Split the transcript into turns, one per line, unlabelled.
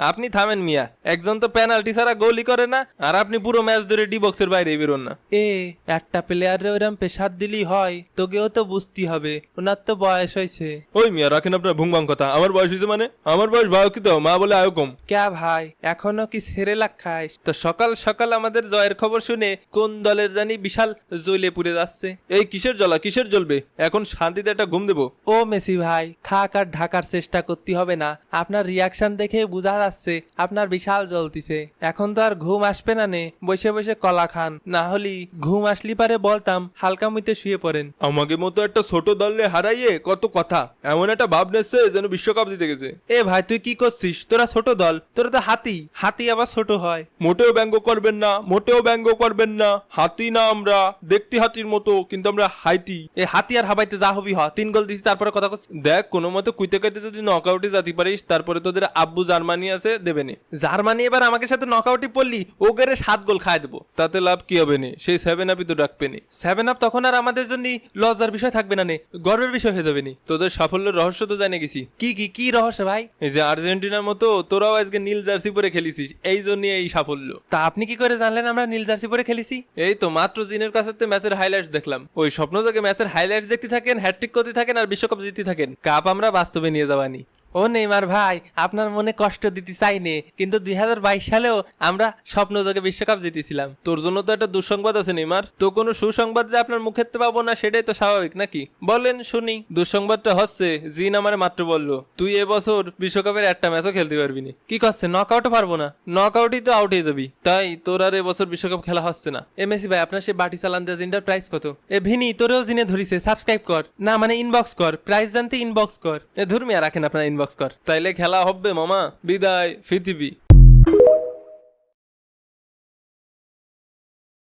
আপনি থামেন মিয়া, একজন তো পেনাল্টি ছাড়া গোলই করে না, আর আপনি পুরো ম্যাচ ধরে ডি বক্সের বাইরে বেরোন না। একটা প্লেয়ারে ওরম প্রেসার দিলেই হয়? তোকেও তো বুঝতে হবে, ওনার তো বয়স হয়েছে। ওই মিয়া রাখেন আপনার ভুংবাং কথা। আমার বয়স হয়েছে মানে? আমার বয়স ভাও কি তো, মা বলে আয়ো কম। ক্যা ভাই, এখনো কি সেরেলাক খাইস? তো সকাল সকাল আমাদের জয়ের খবর শুনে কোন দলের জানি বিশাল জ্বলে পুড়ে যাচ্ছে। এই কিসের জ্বলা, কিসের জ্বলবে? এখন শান্তিতে একটা ঘুম দেবো। ও মেসি ভাই, থাক আর ঢাকার চেষ্টা করতে হবে না, আপনার রিয়াকশন দেখে বোঝা যাচ্ছে আপনার বিশাল জ্বলতিছে। এখন তো আর ঘুম আসবে না নে, বসে বসে কলা খান, না হলি ঘুম আসলি পারে বলতাম হালকা মুইতে শুয়ে পড়েন। আমাকে মতো একটা ছোট দলে হারাইয়ে কত কথা, এমন একটা ভাব নেছে যেন বিশ্বকাপ জিতে গেছে। এ ভাই তুই কি করছিস? তোরা ছোট দল, তোরা তো হাতি, হাতি আবার ছোট হয়? মোটেও ব্যঙ্গ করবেন না, মোটেও ব্যঙ্গ করবেন না। হাতি না আমরা, দেখতে হাতির মতো, কিন্তু আমরা হাইতি। এ হাতি আর হাবাইতে যা হবি হ, 3 গোল দিছি তারপরে কথা করছিস। দেখ কোনো মতে কুইতে কাইতে যদি নকআউটে যেতে পারিস, তারপরে তোদের আব্বু জার্মানি আছে দেবে নে। জার্মানি এবার আমাকে সাথে নকআউটে পড়লি, ওগেরে 7 গোল খাই দেবো, তাতে লাভ কি হবে নে? সেই 7 আপই তো ডাকবে নে। 7 আপ তখন আর আমাদের জন্য লজ্জার বিষয় থাকবে না নে, গর্বের বিষয় হয়ে যাবে নি। তোদের সাফল্যের রহস্য তো জানে গেছি। কি কি কি রহস্য ভাই? এই যে আর্জেন্টিনার মতো তোরাও আজকে নীল জার্সি পরে খেলিছিস, এই জন্য এই সাফল্য। তা আপনি কি করে জানলেন আমরা নীল জার্সি পরে খেলেছি? এই তো মাত্র জিনের কাছে ম্যাচের হাইলাইটস দেখলাম। ওই স্বপ্ন জাগে ম্যাচের হাইলাইটস দেখতে থাকেন, হ্যাটট্রিক করতে থাকেন, আর বিশ্বকাপ জিততে থাকেন। কাপ আমরা বাস্তবে নিয়ে যাবানি। ও নেইমার ভাই, আপনার মনে কষ্ট দিতে চাইনি, কিন্তু 2022 সালেও আমরা স্বপ্ন যোগে বিশ্বকাপ জিতেছিলাম। তোর জন্য তো একটা দুঃসংবাদ আছে নেইমার, তো কোনো সুসংবাদ যে আপনার মুখে পাবো না সেটাই তো স্বাভাবিক নাকি? বলেন শুনি। দুঃসংবাদটা হচ্ছে জিন আমার মাত্র বললো তুই এবছর বিশ্বকাপের একটা ম্যাচও খেলতে পারবি না। কি করছে? নকআউটও পারবো না? নকআউটই তো আউট হয়ে যাবি, তাই তোর আর এবছর বিশ্বকাপ খেলা হচ্ছে না। এমএসি ভাই, আপনার সে বাটি চালান দেওয়া জিনটার প্রাইস কত? এ ভিনি, তোরেও জিনে ধরিছে, সাবস্ক্রাইব কর না, মানে ইনবক্স কর, প্রাইস জানতে ইনবক্স কর। এ ধর্মিয়া রাখেন আপনার ইনবক্স কর, তাইলে খেলা হবে মামা। বিদায় পৃথিবী।